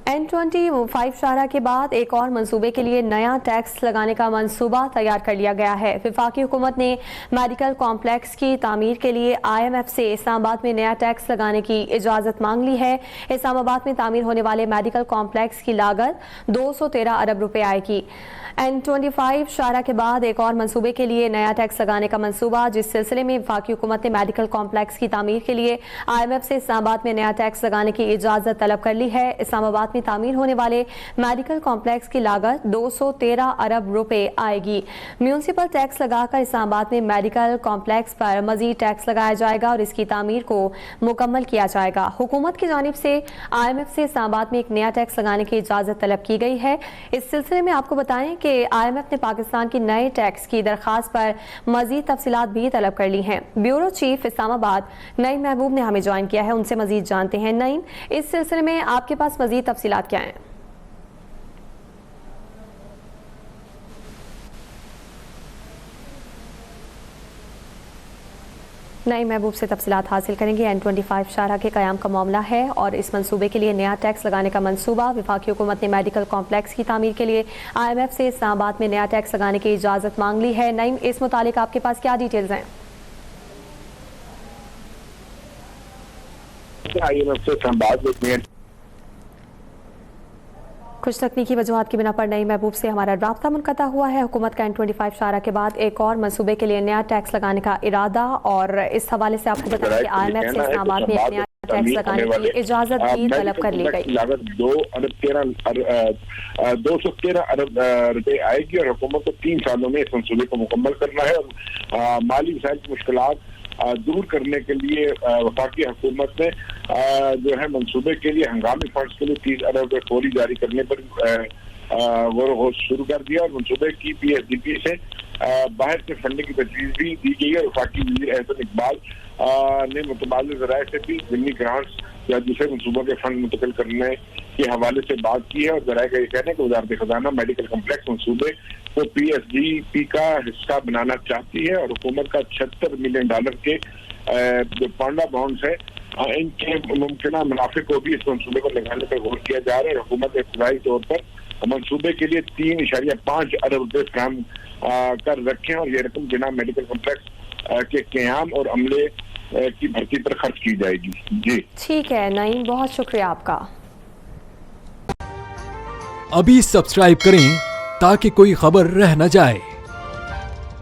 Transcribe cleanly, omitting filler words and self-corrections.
N25 शाहरा के बाद एक और मंसूबे के लिए नया टैक्स लगाने का मंसूबा तैयार कर लिया गया है। वफाकी हुकूमत ने मेडिकल कॉम्प्लेक्स की तामीर के लिए IMF से इस्लामाबाद में नया टैक्स लगाने की इजाज़त मांग ली है। इस्लामाबाद में तामीर होने वाले मेडिकल कॉम्प्लेक्स की लागत 213 अरब रुपए आएगी। N25 शाहरा के बाद एक और मंसूबे के लिए नया टैक्स लगाने का मंसूबा, जिस सिलसिले में वफाकी हुकूमत ने मेडिकल कॉम्प्लेक्स की तामीर के लिए IMF से इस्लामाबाद में नया टैक्स लगाने की इजाज़त तलब कर ली है। इस्लामाबाद में तामीर होने वाले मेडिकल कॉम्प्लेक्स की लागत 213 अरब रुपए आएगी। म्यूनसिपल टैक्स लगाकर इस्लामाबाद में मेडिकल कॉम्प्लेक्स पर मजीद टैक्स लगाया जाएगा और इसकी तामीर को मुकम्मल किया जाएगा। हुकूमत की जानिब से IMF से इस्लामाबाद में एक नया टैक्स लगाने की इजाज़त तलब की गई है। इस सिलसिले में आपको बताएं कि IMF ने पाकिस्तान की नए टैक्स की दरख्वास्त पर मजीद तफसीलात भी तलब कर ली हैं। ब्यूरो चीफ इस्लामाबाद नईम महबूब ने हमें ज्वाइन किया है, उनसे मजीद जानते हैं। नईम, इस सिलसिले में आपके पास मजीद तफसीलात क्या हैं? नईम महबूब से तफसीलात हासिल करेंगे। N25 शाहरा के क़याम का मामला है और इस मंसूबे के लिए नया टैक्स लगाने का मंसूबा। वफाकी हुकूमत ने मेडिकल कॉम्प्लेक्स की तामीर के लिए IMF से इस्लामाबाद में नया टैक्स लगाने की इजाज़त मांग ली है। नईम, इस मुतालिक आपके पास क्या डिटेल्स हैं? कुछ तकनीकी वजूहात की बिना पर नईम महबूब से हमारा राब्ता मुनक़ता हुआ है। हुकूमत का N25 शाहरा के बाद एक और मंसूबे के लिए नया टैक्स लगाने का इरादा, और इस हवाले से आपको बताया कि IMF से इस्लामाबाद में एक नया टैक्स लगाने की इजाज़त भी तलब कर ली गई। लागत 213 अरब रुपए आएगी और हुकूमत को 3 सालों में इस मंसूबे को मुकम्मल करना है और माली वसाइल की मुश्किलात दूर करने के लिए वफाकी हुकूमत ने जो है मंसूबे के लिए हंगामी फंड्स के लिए 30 अरब रुपए फौरी जारी करने पर वो शुरू कर दिया और मंसूबे की PSDP से बाहर से फंडिंग की तजवीज़ भी दी गई है। वफाकी वज़ीर एहसन इकबाल ने मुतबादिल ज़राए से भी ज़मीनी ग्रांट्स या दूसरे मंसूबों के फंड मुंतकिल करने के हवाले से बात की है और ज़राए का ये कहना है कि वज़ारत ख़ज़ाना मेडिकल कम्प्लेक्स मंसूबे को PSDP का हिस्सा बनाना चाहती है और हुकूमत का $76 मिलियन के जो पांडा बॉन्ड्स है इनके मुमकिन मुनाफे को भी इस मंसूबे को लगाने पर गौर किया जा रहा है। हुकूमत इब्तदाई तौर पर मंसूबे के लिए 3.5 अरब रुपए फराहम कर रखे हैं और ये रकम बिना मेडिकल कॉम्प्लेक्स के क़याम और अमले की भर्ती पर खर्च की जाएगी। जी ठीक है नईम, बहुत शुक्रिया आपका। अभी सब्सक्राइब करें ताकि कोई खबर रह न जाए।